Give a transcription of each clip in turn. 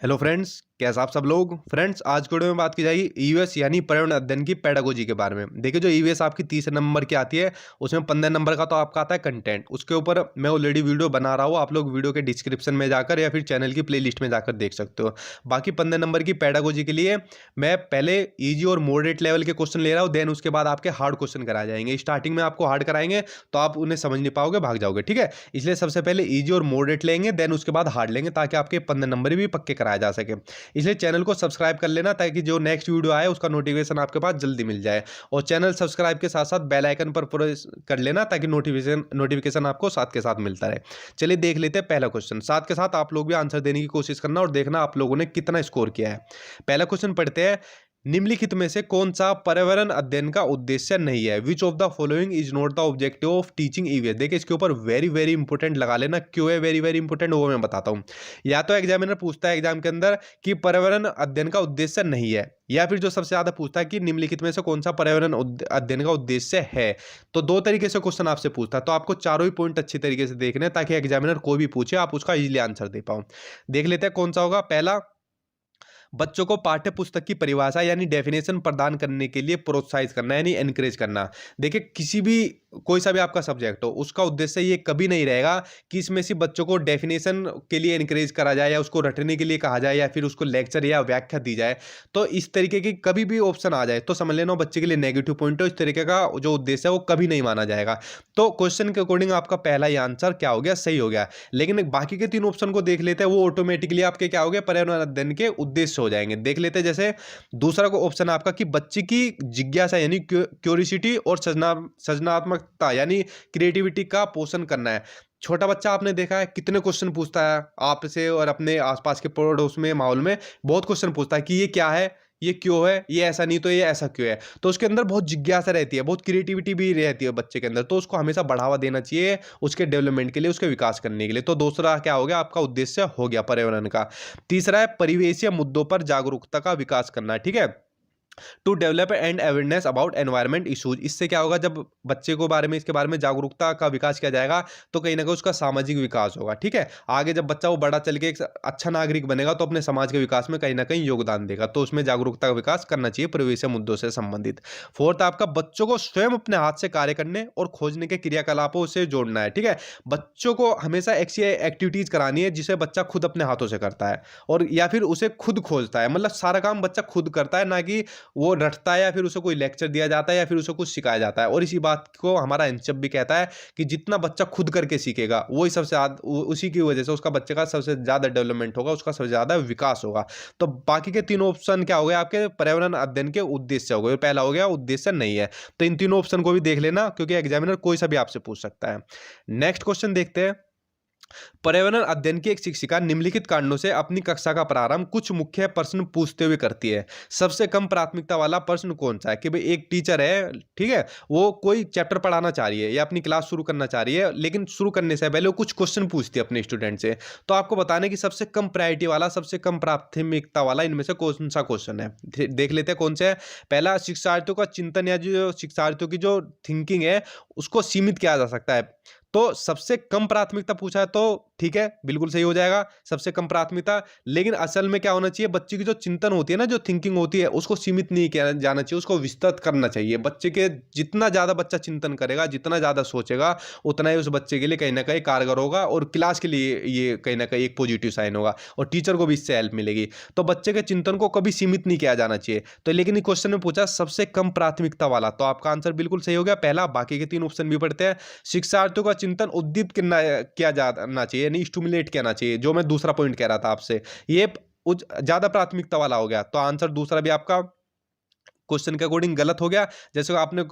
Hello friends, कैसे आप सब लोग। फ्रेंड्स, आज के वीडियो में बात की जाएगी ईवीएस यानी पर्यावरण अध्ययन की पेडागोजी के बारे में। देखिए, जो ईवीएस आपकी 30 नंबर की आती है, उसमें 15 नंबर का तो आपका आता है कंटेंट। उसके ऊपर मैं ऑलरेडी वीडियो बना रहा हूँ, आप लोग वीडियो के डिस्क्रिप्शन में जाकर या फिर चैनल की प्लेलिस्ट में जाकर देख सकते हो। बाकी 15 नंबर की पेडागोजी के लिए मैं पहले ईजी और मॉडरेट लेवल के क्वेश्चन ले रहा हूँ, देन उसके बाद आपके हार्ड क्वेश्चन कराए जाएंगे। स्टार्टिंग में आपको हार्ड कराएंगे तो आप उन्हें समझ नहीं पाओगे, भाग जाओगे, ठीक है। इसलिए सबसे पहले ईजी और मॉडरेट लेंगे, देन उसके बाद हार्ड लेंगे, ताकि आपके 15 नंबर भी पक्के कराए जा सके। इसलिए चैनल को सब्सक्राइब कर लेना, ताकि जो नेक्स्ट वीडियो आए उसका नोटिफिकेशन आपके पास जल्दी मिल जाए। और चैनल सब्सक्राइब के साथ साथ बेल आइकन पर प्रेस कर लेना, ताकि नोटिफिकेशन आपको साथ के साथ मिलता रहे। चलिए देख लेते हैं पहला क्वेश्चन। साथ के साथ आप लोग भी आंसर देने की कोशिश करना और देखना आप लोगों ने कितना स्कोर किया है। पहला क्वेश्चन पढ़ते हैं। निम्नलिखित में से कौन सा पर्यावरण अध्ययन का उद्देश्य नहीं है? Which of the following is not the objective of teaching EVS? देखिए, इसके ऊपर वेरी वेरी इंपॉर्टेंट लगा लेना। क्यों है वेरी वेरी इंपॉर्टेंट, वो मैं बताता हूं। या तो एग्जामिनर पूछता है एग्जाम के अंदर कि पर्यावरण अध्ययन का उद्देश्य नहीं है, या फिर जो सबसे ज्यादा पूछता है कि निम्नलिखित में से कौन सा पर्यावरण अध्ययन का उद्देश्य है। तो दो तरीके से क्वेश्चन आपसे पूछता है, तो आपको चारों ही पॉइंट अच्छी तरीके से देखने हैं, ताकि एग्जामिनर कोई भी पूछे आप उसका इजीली आंसर दे पाओ। देख लेते हैं कौन सा होगा। पहला, बच्चों को पाठ्य पुस्तक की परिभाषा यानी डेफिनेशन प्रदान करने के लिए प्रोत्साहित करना यानी एनकरेज करना। देखिए, किसी भी कोई सा भी आपका सब्जेक्ट हो, उसका उद्देश्य ये कभी नहीं रहेगा कि इसमें से बच्चों को डेफिनेशन के लिए एनकरेज करा जाए, या उसको रटने के लिए कहा जाए, या फिर उसको लेक्चर या व्याख्या दी जाए। तो इस तरीके की कभी भी ऑप्शन आ जाए तो समझ लेना बच्चे के लिए नेगेटिव पॉइंट है। इस तरीके का जो उद्देश्य है वो कभी नहीं माना जाएगा। तो क्वेश्चन के अकॉर्डिंग आपका पहला ही आंसर क्या हो गया, सही हो गया। लेकिन बाकी के तीन ऑप्शन को देख लेते हैं, वो ऑटोमेटिकली आपके क्या हो गए, पर्यावरण अध्ययन के उद्देश्य हो जाएंगे। देख लेते हैं। जैसे दूसरा को ऑप्शन आपका कि बच्चे की जिज्ञासा यानी क्यूरियोसिटी और सृजनात्मकता यानी क्रिएटिविटी का पोषण करना है। छोटा बच्चा आपने देखा है कितने क्वेश्चन पूछता है आपसे, और अपने आसपास के पड़ोस में माहौल में बहुत क्वेश्चन पूछता है कि ये क्या है, ये क्यों है, ये ऐसा नहीं तो ये ऐसा क्यों है। तो उसके अंदर बहुत जिज्ञासा रहती है, बहुत क्रिएटिविटी भी रहती है बच्चे के अंदर। तो उसको हमेशा बढ़ावा देना चाहिए उसके डेवलपमेंट के लिए, उसके विकास करने के लिए। तो दूसरा क्या हो गया, आपका उद्देश्य हो गया पर्यावरण का। तीसरा है परिवेशीय मुद्दों पर जागरूकता का विकास करना, ठीक है। To develop and awareness about environment issues. इससे क्या होगा, जब बच्चे को बारे में इसके बारे में जागरूकता का विकास किया जाएगा तो कहीं ना कहीं उसका सामाजिक विकास होगा, ठीक है। आगे जब बच्चा वो बड़ा चल के एक अच्छा नागरिक बनेगा तो अपने समाज के विकास में कहीं ना कहीं योगदान देगा। तो उसमें जागरूकता का विकास करना चाहिए परिवेशीय मुद्दों से संबंधित। फोर्थ, आपका बच्चों को स्वयं अपने हाथ से कार्य करने और खोजने के क्रियाकलापों से जोड़ना है, ठीक है। बच्चों को हमेशा ऐसी एक्टिविटीज करानी है जिसे बच्चा खुद अपने हाथों से करता है, और या फिर उसे खुद खोजता है। मतलब सारा काम बच्चा खुद करता है, ना कि वो रटता है या फिर उसे कोई लेक्चर दिया जाता है या फिर उसे कुछ सिखाया जाता है। और इसी बात को हमारा एनसीईआरटी भी कहता है कि जितना बच्चा खुद करके सीखेगा वही सबसे ज्यादा, उसी की वजह से उसका बच्चे का सबसे ज्यादा डेवलपमेंट होगा, उसका सबसे ज्यादा विकास होगा। तो बाकी के तीनों ऑप्शन क्या हो गए, आपके पर्यावरण अध्ययन के उद्देश्य हो गए। पहला हो गया उद्देश्य नहीं है। तो इन तीनों ऑप्शन को भी देख लेना, क्योंकि एग्जामिनर कोई सा भी आपसे पूछ सकता है। नेक्स्ट क्वेश्चन देखते हैं। पर्यावरण अध्ययन की एक शिक्षिका निम्नलिखित कारणों से अपनी कक्षा का प्रारंभ कुछ मुख्य प्रश्न पूछते हुए करती है। सबसे कम प्राथमिकता वाला प्रश्न कौन सा है? कि भाई एक टीचर है, ठीक है, वो कोई चैप्टर पढ़ाना चाह रही है या अपनी क्लास शुरू करना चाह रही है, लेकिन शुरू करने से पहले वो कुछ क्वेश्चन पूछती है अपने स्टूडेंट से। तो आपको बताने की सबसे कम प्रायोरिटी वाला, सबसे कम प्राथमिकता वाला इनमें से कौन सा क्वेश्चन है। देख लेते हैं कौन सा है। पहला, शिक्षार्थियों का चिंतन या जो शिक्षार्थियों की जो थिंकिंग है उसको सीमित किया जा सकता है। तो सबसे कम प्राथमिकता पूछा है, तो ठीक है, बिल्कुल सही हो जाएगा, सबसे कम प्राथमिकता। लेकिन असल में क्या होना चाहिए, बच्चे की जो चिंतन होती है ना, जो थिंकिंग होती है, उसको सीमित नहीं किया जाना चाहिए, उसको विस्तृत करना चाहिए। बच्चे के जितना ज्यादा बच्चा चिंतन करेगा, जितना ज्यादा सोचेगा, उतना ही उस बच्चे के लिए कहीं ना कहीं कारगर होगा, और क्लास के लिए ये कहीं ना कहीं एक पॉजिटिव साइन होगा, और टीचर को भी इससे हेल्प मिलेगी। तो बच्चे के चिंतन को कभी सीमित नहीं किया जाना चाहिए। तो लेकिन क्वेश्चन में पूछा सबसे कम प्राथमिकता वाला, तो आपका आंसर बिल्कुल सही हो गया पहला। बाकी के तीन ऑप्शन भी पढ़ते हैं। शिक्षार्थियों का चिंतन उद्दीपित किया जाना चाहिए, यानी स्टिमुलेट करना चाहिए, जो मैं दूसरा पॉइंट कह रहा था आपसे, ये ज्यादा प्राथमिकता वाला हो गया। तो आंसर दूसरा भी आपका क्वेश्चन के अकॉर्डिंग गलत हो गया। जैसे आपने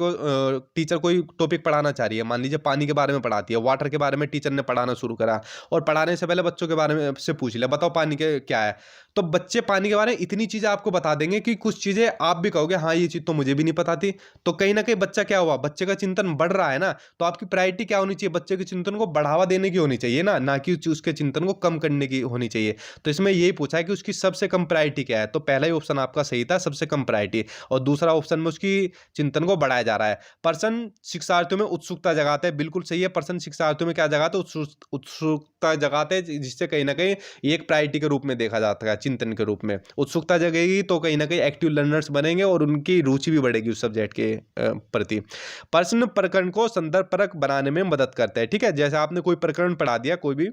टीचर कोई टॉपिक पढ़ाना चाह रही है, मान लीजिए पानी के बारे में पढ़ाती है, वाटर के बारे में टीचर ने पढ़ाना शुरू करा, और पढ़ाने से पहले बच्चों के बारे में से पूछ लिया, बताओ पानी के क्या है। तो बच्चे पानी के बारे में इतनी चीजें आपको बता देंगे कि कुछ चीजें आप भी कहोगे हाँ ये चीज तो मुझे भी नहीं पता थी। तो कहीं ना कहीं बच्चा क्या हुआ, बच्चे का चिंतन बढ़ रहा है ना। तो आपकी प्रायोरिटी क्या होनी चाहिए, बच्चे के चिंतन को बढ़ावा देने की होनी चाहिए ना कि उसके चिंतन को कम करने की होनी चाहिए। तो इसमें यही पूछा है कि उसकी सबसे कम प्रायोरिटी क्या है। तो पहला ही ऑप्शन आपका सही था, सबसे कम प्रायोरिटी। और दूसरा ऑप्शन में उसकी चिंतन को बढ़ाया जा रहा है। पर्सन शिक्षार्थियों में उत्सुकता जगाते हैं, बिल्कुल सही है। पर्सन शिक्षार्थियों में क्या जगाते हैं, उत्सुकता जगाते हैं, जिससे कहीं ना कहीं एक प्रायोरिटी के रूप में देखा जाता है। चिंतन के रूप में। उत्सुकता जगेगी तो कहीं ना कहीं एक्टिव लर्नर्स बनेंगे और उनकी रुचि भी बढ़ेगी उस सब्जेक्ट के प्रति। प्रश्न प्रकरण को संदर्भ परक बनाने में मदद करता है। ठीक है, जैसे आपने कोई प्रकरण पढ़ा दिया, कोई भी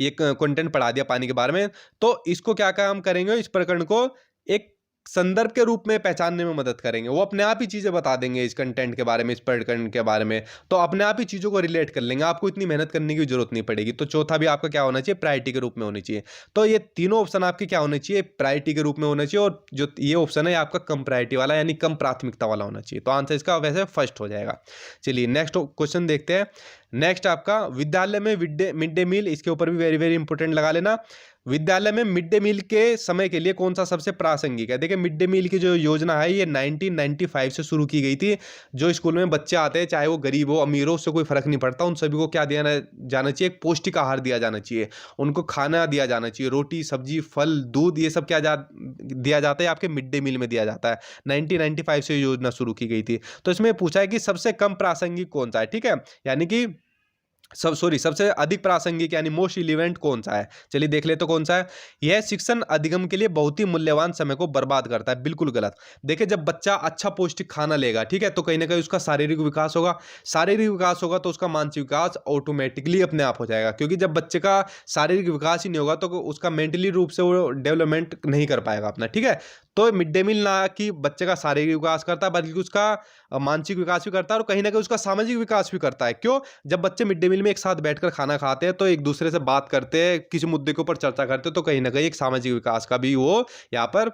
ये कंटेंट पढ़ा दिया पानी के बारे में, तो इसको क्या काम करेंगे, इस प्रकरण को एक संदर्भ के रूप में पहचानने में मदद करेंगे। वो अपने आप ही चीजें बता देंगे इस कंटेंट के बारे में, इस प्रकरण के बारे में, तो अपने आप ही चीजों को रिलेट कर लेंगे, आपको इतनी मेहनत करने की जरूरत नहीं पड़ेगी। तो चौथा भी आपका क्या होना चाहिए, प्रायोरिटी के रूप में होनी चाहिए। तो ये तीनों ऑप्शन आपके क्या होने चाहिए, प्रायोरिटी के रूप में होना चाहिए, और जो ये ऑप्शन है आपका कम प्रायोरिटी वाला यानी कम प्राथमिकता वाला होना चाहिए। तो आंसर इसका वैसे फर्स्ट हो जाएगा। चलिए नेक्स्ट क्वेश्चन देखते हैं। नेक्स्ट आपका विद्यालय में मिड डे मील, इसके ऊपर भी वेरी वेरी इंपॉर्टेंट लगा लेना। विद्यालय में मिड डे मील के समय के लिए कौन सा सबसे प्रासंगिक है। देखिए मिड डे मील की जो योजना है ये 1995 से शुरू की गई थी। जो स्कूल में बच्चे आते हैं, चाहे वो गरीब हो अमीर हो, उससे कोई फर्क नहीं पड़ता, उन सभी को क्या दिया जाना चाहिए, एक पौष्टिक आहार दिया जाना चाहिए, उनको खाना दिया जाना चाहिए, रोटी सब्जी फल दूध, ये सब क्या दिया जाता है, आपके मिड डे मील में दिया जाता है। 1995 से योजना शुरू की गई थी। तो इसमें पूछा है कि सबसे कम प्रासंगिक कौन सा है। ठीक है, यानी कि सबसे अधिक प्रासंगिक यानी मोस्ट रिलेवेंट कौन सा है। चलिए देख ले तो कौन सा है। यह शिक्षण अधिगम के लिए बहुत ही मूल्यवान समय को बर्बाद करता है। बिल्कुल गलत। देखिए जब बच्चा अच्छा पौष्टिक खाना लेगा, ठीक है, तो कहीं ना कहीं उसका शारीरिक विकास होगा, शारीरिक विकास होगा तो उसका मानसिक विकास ऑटोमेटिकली अपने आप हो जाएगा, क्योंकि जब बच्चे का शारीरिक विकास ही नहीं होगा तो उसका मेंटली रूप से वो डेवलपमेंट नहीं कर पाएगा अपना। ठीक है, तो मिड डे मील ना कि बच्चे का शारीरिक विकास करता है बल्कि उसका मानसिक विकास भी करता है और कहीं ना कहीं उसका सामाजिक विकास भी करता है। क्यों, जब बच्चे मिड डे मील में एक साथ बैठकर खाना खाते हैं तो एक दूसरे से बात करते हैं, किसी मुद्दे के ऊपर चर्चा करते हैं, तो कहीं ना कहीं एक सामाजिक विकास का भी वो यहाँ पर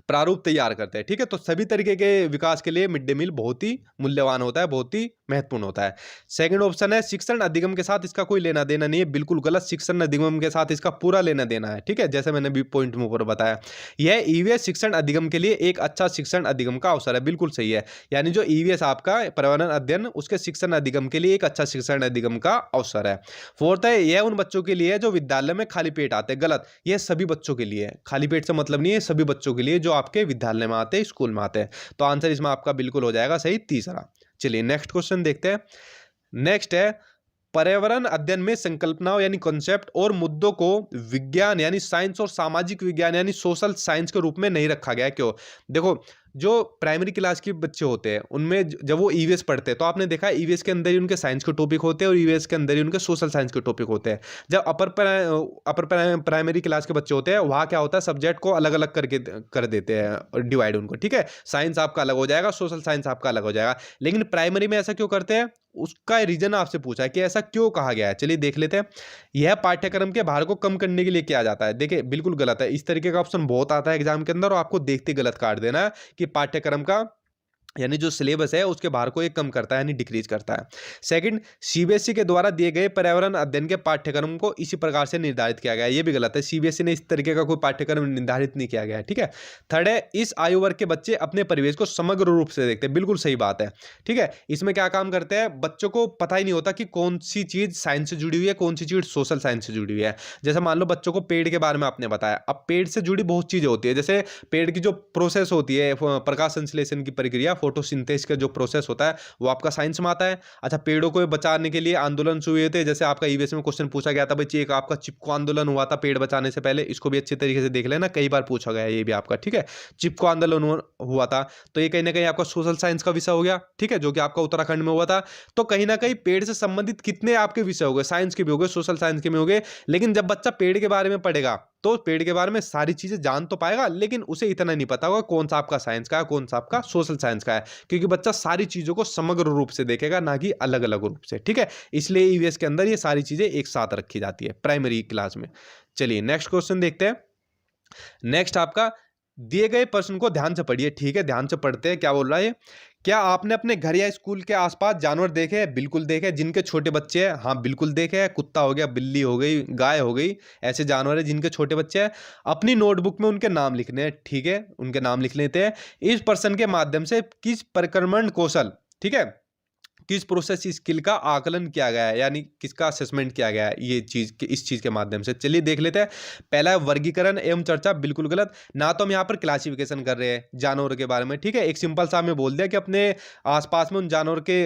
प्रारूप तैयार करते हैं। ठीक है, तो सभी तरीके के विकास के लिए मिड डे मील बहुत ही मूल्यवान होता है, बहुत ही महत्वपूर्ण होता है। सेकंड ऑप्शन है शिक्षण अधिगम के साथ इसका कोई लेना देना नहीं है। बिल्कुल गलत। शिक्षण अधिगम के साथ इसका पूरा लेना देना है। ठीक है, जैसे मैंने भी पॉइंट में ऊपर बताया, यह ईवीएस शिक्षण अधिगम के लिए एक अच्छा शिक्षण अधिगम का अवसर है। बिल्कुल सही है, यानी जो ईवीएस आपका पर्यावरण अध्ययन, उसके शिक्षण अधिगम के लिए एक अच्छा शिक्षण अधिगम का अवसर है। फोर्थ है यह उन बच्चों के लिए जो विद्यालय में खाली पेट आते हैं। गलत। यह सभी बच्चों के लिए है, खाली पेट से मतलब नहीं है, सभी बच्चों के लिए जो आपके विद्यालय में आते हैं, स्कूल में आते हैं। तो आंसर इसमें आपका बिल्कुल हो जाएगा सही, तीसरा। चलिए नेक्स्ट क्वेश्चन देखते हैं। नेक्स्ट है पर्यावरण अध्ययन में संकल्पनाओं यानी कॉन्सेप्ट और मुद्दों को विज्ञान यानी साइंस और सामाजिक विज्ञान यानी सोशल साइंस के रूप में नहीं रखा गया है। क्यों, देखो जो प्राइमरी क्लास के बच्चे होते हैं उनमें जब वो ईवीएस पढ़ते हैं तो आपने देखा ईवीएस के अंदर ही उनके साइंस के टॉपिक होते हैं और ईवीएस के अंदर ही उनके सोशल साइंस के टॉपिक होते हैं। जब अपर प्राइमरी क्लास के बच्चे होते हैं वहाँ क्या होता है, सब्जेक्ट को अलग अलग करके कर देते हैं डिवाइड उनको। ठीक है, साइंस आपका अलग हो जाएगा, सोशल साइंस आपका अलग हो जाएगा। लेकिन प्राइमरी में ऐसा क्यों करते हैं, उसका रीजन आपसे पूछा है कि ऐसा क्यों कहा गया है। चलिए देख लेते हैं। यह पाठ्यक्रम के भार को कम करने के लिए किया जाता है। देखिए बिल्कुल गलत है। इस तरीके का ऑप्शन बहुत आता है एग्जाम के अंदर और आपको देखते गलत काट देना है कि पाठ्यक्रम का यानी जो सिलेबस है उसके भार को एक कम करता है यानी डिक्रीज करता है। सेकंड, सीबीएसई के द्वारा दिए गए पर्यावरण अध्ययन के पाठ्यक्रम को इसी प्रकार से निर्धारित किया गया है। ये भी गलत है, सीबीएसई ने इस तरीके का कोई पाठ्यक्रम निर्धारित नहीं किया गया है। ठीक है। थर्ड है इस आयु वर्ग के बच्चे अपने परिवेश को समग्र रूप से देखते हैं। बिल्कुल सही बात है। ठीक है, इसमें क्या काम करते हैं, बच्चों को पता ही नहीं होता कि कौन सी चीज साइंस से जुड़ी हुई है, कौन सी चीज सोशल साइंस से जुड़ी हुई है। जैसे मान लो बच्चों को पेड़ के बारे में आपने बताया, अब पेड़ से जुड़ी बहुत चीजें होती है, जैसे पेड़ की जो प्रोसेस होती है, प्रकाश संश्लेषण की प्रक्रिया, फोटोसिंथेसिस का जो प्रोसेस होता है वो आपका साइंस में आता है। अच्छा, पेड़ों को बचाने के लिए आंदोलन शुरू हुए थे, जैसे आपका ईवीएस में क्वेश्चन पूछा गया था बच्चे, एक आपका चिपको आंदोलन हुआ था पेड़ बचाने से पहले, इसको भी अच्छे तरीके से देख लेना, कई बार पूछा गया है ये भी आपका। ठीक है, चिपको आंदोलन हुआ था, तो ये कहीं ना कहीं आपका सोशल साइंस का विषय हो गया। ठीक है, जो कि आपका उत्तराखंड में हुआ था। तो कहीं ना कहीं पेड़ से संबंधित कितने आपके विषय हो गए, साइंस के भी हो गए, सोशल साइंस के भी हो गए। लेकिन जब बच्चा पेड़ के बारे में पढ़ेगा तो पेड़ के बारे में सारी चीजें जान तो पाएगा, लेकिन उसे इतना नहीं पता होगा कौन सा आपका साइंस का है, कौन सा आपका सोशल साइंस का है, क्योंकि बच्चा सारी चीजों को समग्र रूप से देखेगा, ना कि अलग अलग रूप से। ठीक है, इसलिए ईवीएस के अंदर ये सारी चीजें एक साथ रखी जाती है प्राइमरी क्लास में। चलिए नेक्स्ट क्वेश्चन देखते हैं। नेक्स्ट आपका दिए गए प्रश्न को ध्यान से पढ़िए। ठीक है, ध्यान से पढ़ते हैं क्या बोल रहा है। क्या आपने अपने घर या स्कूल के आसपास जानवर देखे हैं? बिल्कुल देखे हैं। जिनके छोटे बच्चे हैं, हाँ बिल्कुल देखे हैं। कुत्ता हो गया, बिल्ली हो गई, गाय हो गई, ऐसे जानवर है जिनके छोटे बच्चे हैं। अपनी नोटबुक में उनके नाम लिखने हैं। ठीक है, उनके नाम लिख लेते हैं। इस प्रश्न के माध्यम से किस परिक्रमण कौशल, ठीक है, किस प्रोसेस स्किल का आकलन किया गया है, यानी किसका असेसमेंट किया गया है ये चीज इस चीज के माध्यम से। चलिए देख लेते हैं। पहला है वर्गीकरण एवं चर्चा, बिल्कुल गलत। ना तो हम यहाँ पर क्लासिफिकेशन कर रहे हैं जानवरों के बारे में, ठीक है। एक सिंपल सा हमें बोल दिया कि अपने आसपास में उन जानवर के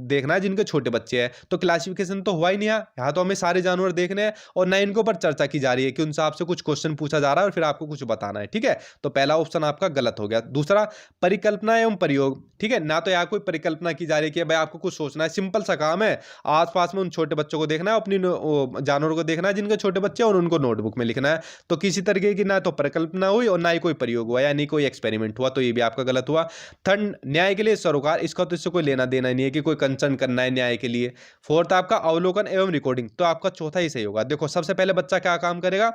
देखना है जिनके छोटे बच्चे हैं, तो क्लासिफिकेशन तो हुआ ही नहीं। यहाँ तो हमें सारे जानवर देखने हैं और ना इनके ऊपर चर्चा की जा रही है कि उनसे आपसे कुछ क्वेश्चन पूछा जा रहा है और फिर आपको कुछ बताना है, ठीक है। तो पहला ऑप्शन आपका गलत हो गया। दूसरा परिकल्पना एवं प्रयोग, ठीक है। ना तो यहाँ कोई परिकल्पना की जा रही है कि भाई आपको कुछ सोचना है, सिंपल सा काम है, आसपास में उन छोटे बच्चों को देखना है, अपनी जानवरों को देखना है जिनके छोटे बच्चे हैं और उनको नोटबुक में लिखना है। तो किसी तरीके की ना तो परिकल्पना हुई और ना ही कोई प्रयोग हुआ, यानी कोई एक्सपेरिमेंट हुआ, तो ये भी आपका गलत हुआ। थर्ड, न्याय के लिए सरोकार, इसका तो इससे कोई लेना देना नहीं है कि कोई कंसर्न करना है न्याय के लिए। फोर्थ आपका अवलोकन एवं रिकॉर्डिंग, तो आपका चौथा ही सही होगा। देखो सबसे पहले बच्चा क्या काम करेगा,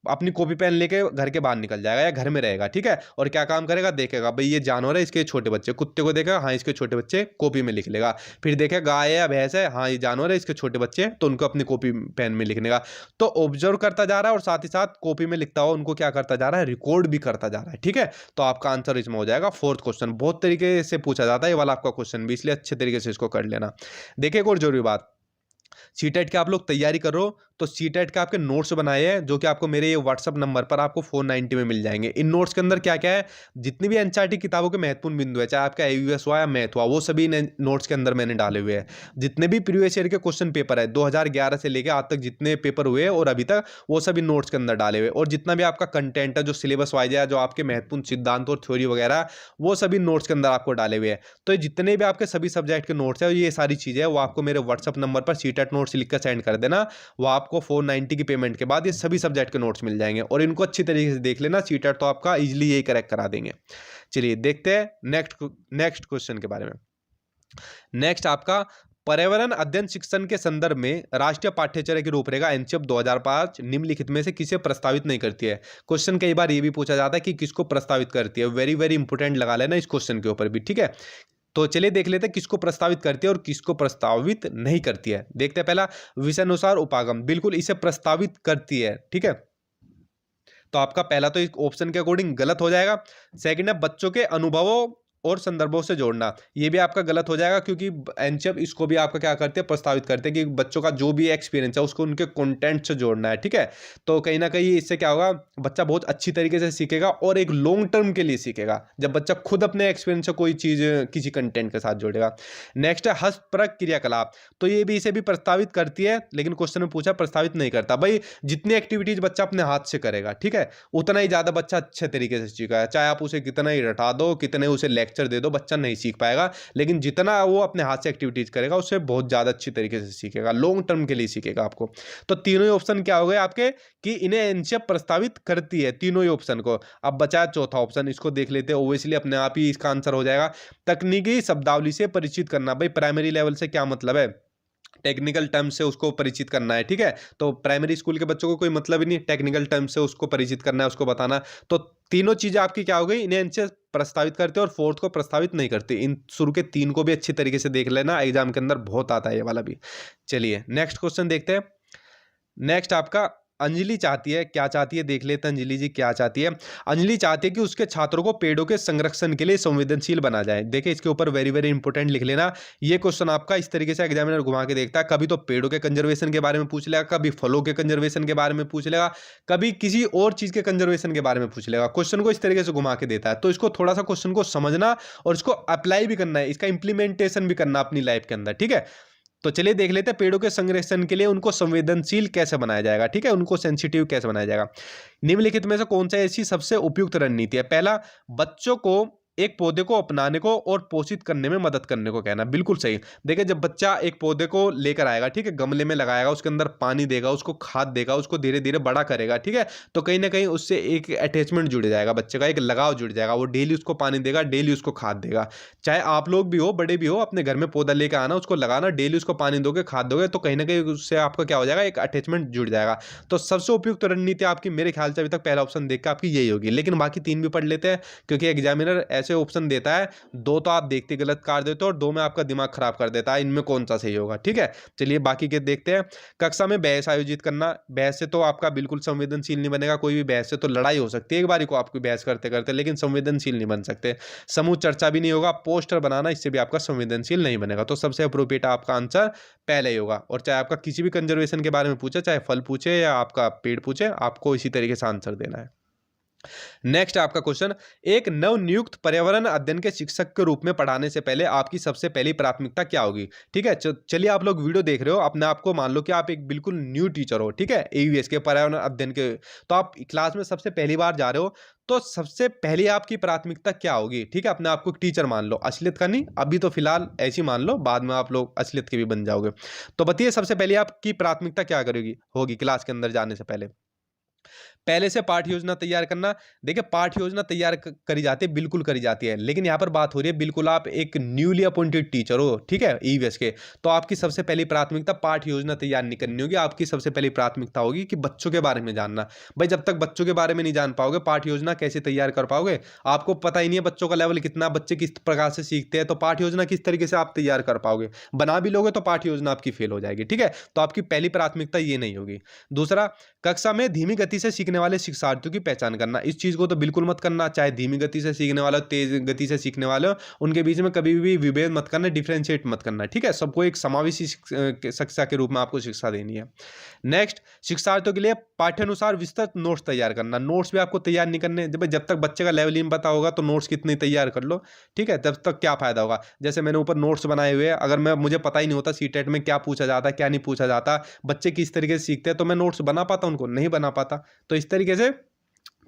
अपनी कॉपी पेन लेके घर के बाहर निकल जाएगा या घर में रहेगा, ठीक है। और क्या काम करेगा, देखेगा भाई ये जानवर है, इसके छोटे बच्चे, कुत्ते को देखेगा, हाँ इसके छोटे बच्चे, कॉपी में लिख लेगा। फिर देखेगा गाय है या भैंस है, हाँ ये जानवर है, इसके छोटे बच्चे, तो उनको अपनी कॉपी पेन में लिखने का। तो ऑब्जर्व करता जा रहा है और साथ ही साथ कॉपी में लिखता हुआ उनको क्या करता जा रहा है, रिकॉर्ड भी करता जा रहा है, ठीक है। तो आपका आंसर इसमें हो जाएगा फोर्थ क्वेश्चन। बहुत तरीके से पूछा जाता है ये वाला आपका क्वेश्चन भी, इसलिए अच्छे तरीके से इसको कर लेना। देखिए एक और जरूरी बात, सीटेट की आप लोग तैयारी कर रहे हो तो सीटेट के आपके नोट्स बनाए हैं जो कि आपको मेरे ये व्हाट्सअप नंबर पर आपको 490 में मिल जाएंगे। इन नोट्स के अंदर क्या क्या है, जितनी भी एनसीईआरटी किताबों के महत्वपूर्ण बिंदु है, चाहे आपका एयूएस हुआ या मैथ हुआ, वो सभी नोट्स के अंदर मैंने डाले हुए हैं। जितने भी प्रीवियस ईयर के क्वेश्चन पेपर है 2011 से लेकर आज तक जितने पेपर हुए और अभी तक, वो सभी नोट्स के अंदर डाले हुए। और जितना भी आपका कंटेंट है जो सिलेबस वाइज है, जो आपके महत्वपूर्ण सिद्धांत और थ्योरी वगैरह, वो सभी नोट्स के अंदर आपको डाले हुए हैं। तो जितने भी आपके सभी सब्जेक्ट के नोट्स है, ये सारी चीजें वो आपको मेरे व्हाट्सअप नंबर पर सीटेट नोट्स लिखकर सेंड कर देना। वो आपको 490 की पेमेंट के बाद ये सभी सब्जेक्ट के नोट्स मिल जाएंगे और इनको अच्छी तरीके से देख लेना, सीटेट तो आपका इजीली यही करेक्ट करा देंगे। चलिए देखते हैं नेक्स्ट क्वेश्चन के बारे में। नेक्स्ट आपका पर्यावरण अध्ययन शिक्षण के संदर्भ में राष्ट्रीय पाठ्यचर्या की रूपरेखा एनसीईआरटी 2005 निम्नलिखित में से किसे प्रस्तावित नहीं करती है। क्वेश्चन कई बार ये भी पूछा जाता है कि किसको प्रस्तावित करती है, वेरी वेरी इंपोर्टेंट लगा लेना इस क्वेश्चन के ऊपर भी, ठीक है। तो चलिए देख लेते हैं किसको प्रस्तावित करती है और किसको प्रस्तावित नहीं करती है। देखते हैं पहला, विषयानुसार उपागम, बिल्कुल इसे प्रस्तावित करती है, ठीक है। तो आपका पहला तो इस ऑप्शन के अकॉर्डिंग गलत हो जाएगा। सेकंड है बच्चों के अनुभवों और संदर्भों से जोड़ना, ये भी आपका गलत हो जाएगा क्योंकि एनसीईआरटी इसको भी आपका क्या करते हैं, प्रस्तावित करते हैं कि बच्चों का जो भी एक्सपीरियंस है उसको उनके कंटेंट से जोड़ना है, ठीक है। तो कहीं ना कहीं इससे क्या होगा, बच्चा बहुत अच्छी तरीके से सीखेगा और एक लॉन्ग टर्म के लिए सीखेगा जब बच्चा खुद अपने एक्सपीरियंस से कोई चीज किसी कंटेंट के साथ जोड़ेगा। नेक्स्ट है हस्तपरक क्रियाकलाप, तो ये भी इसे भी प्रस्तावित करती है, लेकिन क्वेश्चन में पूछा प्रस्तावित नहीं करता। भाई जितनी एक्टिविटीज बच्चा अपने हाथ से करेगा, ठीक है, उतना ही ज्यादा बच्चा अच्छे तरीके से सीखेगा। चाहे आप उसे कितना ही रटा दो, कितने उसे लेक्चर दे दो, बच्चा नहीं सीख पाएगा। लेकिन जितना वो अपने हाथ से एक्टिविटीज करेगा उससे बहुत ज्यादा अच्छी तरीके से सीखेगा, लॉन्ग टर्म के लिए सीखेगा आपको। तो तीनों ही ऑप्शन क्या हो गए आपके कि इन्हें एनसीईआरटी प्रस्तावित करती है, तीनों ही ऑप्शन को। अब बचा चौथा ऑप्शन, इसको देख लेते हैं, ओब्वियसली अपने आप ही इसका आंसर हो जाएगा। तकनीकी शब्दावली से परिचित करना, भाई प्राइमरी लेवल से क्या मतलब है, टेक्निकल टर्म से उसको परिचित करना है, ठीक है। तो प्राइमरी स्कूल के बच्चों को कोई मतलब ही नहीं, टेक्निकल टर्म से उसको परिचित करना है, उसको बताना। तो तीनों चीजें आपकी क्या हो गई, इन्हें इनसे प्रस्तावित करते हैं और फोर्थ को प्रस्तावित नहीं करते। इन शुरू के तीन को भी अच्छी तरीके से देख लेना, एग्जाम के अंदर बहुत आता है ये वाला भी। चलिए नेक्स्ट क्वेश्चन देखते हैं। नेक्स्ट आपका अंजलि चाहती है, क्या चाहती है देख लेते हैं अंजलि जी क्या चाहती है। अंजलि चाहती है कि उसके छात्रों को पेड़ों के संरक्षण के लिए संवेदनशील बना जाए। देखिए इसके ऊपर वेरी वेरी इंपॉर्टेंट लिख लेना। ये क्वेश्चन आपका इस तरीके से एग्जामिनर घुमा के देखता है, कभी तो पेड़ों के कंजर्वेशन के बारे में पूछ लेगा, कभी फलों के कंजर्वेशन के बारे में पूछ लेगा, कभी किसी और चीज के कंजर्वेशन के बारे में पूछ लेगा। क्वेश्चन को इस तरीके से घुमा के देता है, तो इसको थोड़ा सा क्वेश्चन को समझना और इसको अप्लाई भी करना है, इसका इंप्लीमेंटेशन भी करना अपनी लाइफ के अंदर, ठीक है। तो चलिए देख लेते हैं पेड़ों के संरक्षण के लिए उनको संवेदनशील कैसे बनाया जाएगा, ठीक है, उनको सेंसिटिव कैसे बनाया जाएगा। निम्नलिखित में से कौन सा ऐसी सबसे उपयुक्त रणनीति है। पहला, बच्चों को एक पौधे को अपनाने को और पोषित करने में मदद करने को कहना, बिल्कुल सही। देखिए जब बच्चा एक पौधे को लेकर आएगा, ठीक है, गमले में लगाएगा, उसके अंदर पानी देगा, उसको खाद देगा, उसको धीरे धीरे बड़ा करेगा, ठीक है, तो कहीं ना कहीं उससे एक अटैचमेंट जुड़ जाएगा, बच्चे का एक लगाव जुड़ जाएगा। वो डेली उसको पानी देगा, डेली उसको खाद देगा। चाहे आप लोग भी हो, बड़े भी हो, अपने घर में पौधा लेकर आना, उसको लगाना, डेली उसको पानी दोगे, खाद दोगे, तो कहीं ना कहीं उससे आपका क्या हो जाएगा, एक अटैचमेंट जुड़ जाएगा। तो सबसे उपयुक्त रणनीति आपकी मेरे ख्याल से अभी तक पहला ऑप्शन देख के आपकी यही होगी, लेकिन बाकी तीन भी पढ़ लेते हैं क्योंकि एग्जामिनर ऐसे ऑप्शन देता है, 2 तो आप देखते गलत कर देते हो और 2 में आपका दिमाग खराब कर देता है, इनमें कौन सा सही होगा। ठीक है, चलिए बाकी के देखते हैं। कक्षा में बहस आयोजित करना, बहस से तो आपका बिल्कुल संवेदनशील नहीं बनेगा, कोई भी बहस से तो लड़ाई हो सकती है एक बारी को आपकी बहस करते करते, लेकिन संवेदनशील नहीं बन सकते। समूह चर्चा भी नहीं होगा, पोस्टर बनाना, इससे भी आपका संवेदनशील नहीं बनेगा। तो सबसे अप्रोप्रिएट आपका आंसर पहले ही होगा। और चाहे आपका किसी भी कंजर्वेशन के बारे में पूछे, चाहे फल पूछे या आपका पेड़ पूछे, आपको इसी तरीके से आंसर देना है। नेक्स्ट आपका क्वेश्चन, एक नवनियुक्त पर्यावरण अध्ययन के शिक्षक के रूप में पढ़ाने से पहले आपकी सबसे पहली प्राथमिकता क्या होगी। ठीक है, चलिए आप लोग वीडियो देख रहे हो, अपने आप को मान लो कि आप एक बिल्कुल न्यू टीचर हो। ठीक है, एयूएस के पर्यावरण अध्ययन के, तो आप क्लास में सबसे पहली बार जा रहे हो, तो सबसे पहली आपकी प्राथमिकता क्या होगी। ठीक है, अपने आप को टीचर मान लो, असलियत का नहीं, अभी तो फिलहाल ऐसी मान लो, बाद में आप लोग असलियत के भी बन जाओगे। तो बताइए सबसे पहले आपकी प्राथमिकता क्या करेगी होगी क्लास के अंदर जाने से पहले। पहले से पाठ योजना तैयार करना। देखिए पाठ योजना तैयार करी जाती है, बिल्कुल करी जाती है, लेकिन यहाँ पर बात हो रही है बिल्कुल आप एक न्यूली अपॉइंटेड टीचर हो, ठीक है, ईवीएस के, तो आपकी सबसे पहली प्राथमिकता पाठ योजना तैयार नहीं करनी होगी, आपकी सबसे पहली प्राथमिकता होगी कि बच्चों के बारे में जानना। भाई जब तक बच्चों के बारे में नहीं जान पाओगे, पाठ योजना कैसे तैयार कर पाओगे। आपको पता ही नहीं है बच्चों का लेवल कितना, बच्चे किस प्रकार से सीखते हैं, तो पाठ योजना किस तरीके से आप तैयार कर पाओगे। बना भी लोगे तो पाठ योजना आपकी फेल हो जाएगी। ठीक है, तो आपकी पहली प्राथमिकता ये नहीं होगी। दूसरा, कक्षा में धीमी गति से सीखने वाले शिक्षार्थियों की पहचान करना। इस चीज को तो बिल्कुल मत करना, चाहे धीमी गति से सीखने वाला हो, तेज गति से सीखने वाले हो, उनके बीच में कभी भी विभेद मत करना, डिफरेंशिएट मत करना। ठीक है, सबको एक समावेशी शिक्षा के रूप में आपको शिक्षा देनी है। नेक्स्ट, शिक्षार्थियों के लिए पाठ्यानुसार विस्तृत नोट्स तैयार करना। नोट्स भी आपको तैयार नहीं करने, जब तक बच्चे का लेवल ही नहीं पता होगा तो नोट्स कितने तैयार कर लो। ठीक है, तब तक क्या फायदा होगा। जैसे मैंने ऊपर नोट्स बनाए हुए हैं, अगर मुझे पता ही नहीं होता सीटेट में क्या पूछा जाता है क्या नहीं पूछा जाता, बच्चे किस तरीके से सीखते हैं, तो मैं नोट्स बना पाता, उनको नहीं बना पाता। तो इस तरीके से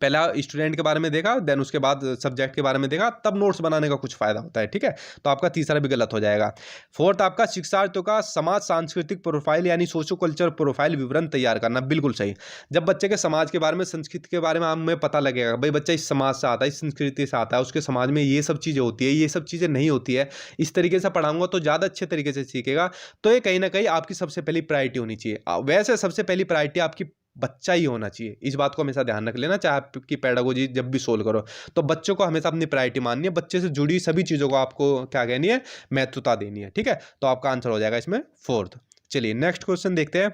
पहला स्टूडेंट के बारे में देखा, देन उसके बाद सब्जेक्ट के बारे में देखा, तब नोट्स बनाने का कुछ फायदा होता है। ठीक है, तो आपका तीसरा भी गलत हो जाएगा। फोर्थ, आपका शिक्षार्थियों का समाज सांस्कृतिक प्रोफाइल यानी सोशो कल्चर प्रोफाइल विवरण तैयार करना। बिल्कुल सही। जब बच्चे के समाज के बारे में, संस्कृति के बारे में हमें पता लगेगा, भाई बच्चा इस समाज से आता है, इस संस्कृति से आता है, उसके समाज में ये सब चीज़ें होती है, ये सब चीज़ें नहीं होती है, इस तरीके से पढ़ाऊंगा तो ज़्यादा अच्छे तरीके से सीखेगा। तो ये कहीं ना कहीं आपकी सबसे पहली प्रायोरिटी होनी चाहिए। वैसे सबसे पहली प्रायोरिटी आपकी बच्चा ही होना चाहिए, इस बात को हमेशा ध्यान रख लेना। चाहे आपकी पेडागोजी जब भी सोल्व करो, तो बच्चों को हमेशा अपनी प्रायोरिटी माननी है, बच्चे से जुड़ी सभी चीज़ों को आपको क्या कहनी है, महत्वता देनी है। ठीक है, तो आपका आंसर हो जाएगा इसमें फोर्थ। चलिए नेक्स्ट क्वेश्चन देखते हैं।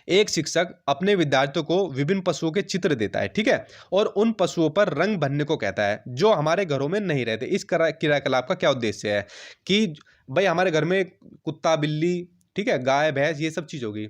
एक शिक्षक अपने विद्यार्थियों को विभिन्न पशुओं के चित्र देता है, ठीक है, और उन पशुओं पर रंग भरने को कहता है जो हमारे घरों में नहीं रहते। इस क्रियाकलाप का क्या उद्देश्य है कि भाई हमारे घर में कुत्ता, बिल्ली, ठीक है, गाय, भैंस, ये सब चीज होगी,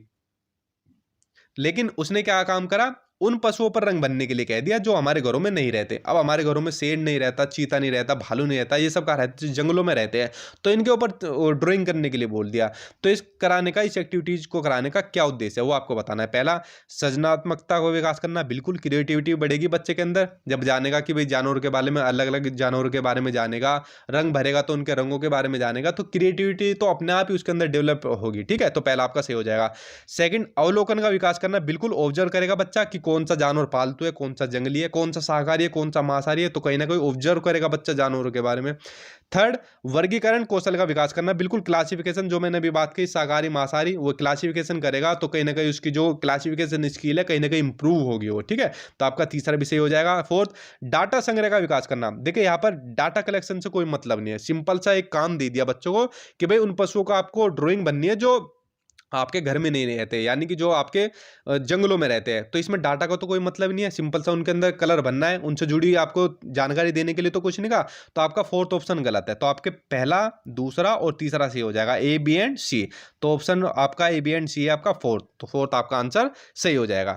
लेकिन उसने क्या काम करा, उन पशुओं पर रंग भरने के लिए कह दिया जो हमारे घरों में नहीं रहते। अब हमारे घरों में शेर नहीं रहता, चीता नहीं रहता, भालू नहीं रहता, ये सब कहाँ रहते, जंगलों में रहते हैं, तो इनके ऊपर ड्राइंग करने के लिए बोल दिया। तो इस कराने का, इस एक्टिविटीज को कराने का क्या उद्देश्य है वो आपको बताना है। पहला, सृजनात्मकता को विकास करना, बिल्कुल क्रिएटिविटी बढ़ेगी बच्चे के अंदर जब जानेगा कि भाई जानवरों के बारे में, अलग अलग जानवरों के बारे में जानेगा, रंग भरेगा तो उनके रंगों के बारे में जानेगा, तो क्रिएटिविटी तो अपने आप ही उसके अंदर डेवलप होगी। ठीक है, तो पहला आपका सही हो जाएगा। सेकंड, अवलोकन का विकास करना, बिल्कुल ऑब्जर्व करेगा बच्चा कि कौन सा जानवर पालतू है, कौन सा जंगली है, कौन सा शाकाहारी है, कौन सा मांसाहारी है, तो कहीं ना कहीं ऑब्जर्व करेगा बच्चा जानवरों के बारे में। थर्ड, वर्गीकरण कौशल का विकास करना, बिल्कुल क्लासिफिकेशन, जो मैंने अभी बात की शाकाहारी मांसाहारी, वो क्लासिफिकेशन करेगा, तो कहीं ना कहीं उसकी जो क्लासिफिकेशन स्किल है कहीं ना कहीं इंप्रूव होगी वो। ठीक है, तो आपका तीसरा विषय हो जाएगा। फोर्थ, डाटा संग्रह का विकास करना। देखिए यहाँ पर डाटा कलेक्शन से कोई मतलब नहीं है, सिंपल सा एक काम दे दिया बच्चों को कि भाई उन पशुओं का आपको ड्राइंग बननी है जो आपके घर में नहीं रहते, यानी कि जो आपके जंगलों में रहते हैं, तो इसमें डाटा का तो कोई मतलब नहीं है, सिंपल सा उनके अंदर कलर बनना है, उनसे जुड़ी आपको जानकारी देने के लिए तो कुछ नहीं कहा। तो आपका फोर्थ ऑप्शन गलत है, तो आपके पहला, दूसरा और तीसरा सी हो जाएगा, ए, बी एंड सी। तो ऑप्शन आपका ए, बी एंड सी है आपका फोर्थ, तो फोर्थ आपका आंसर सही हो जाएगा।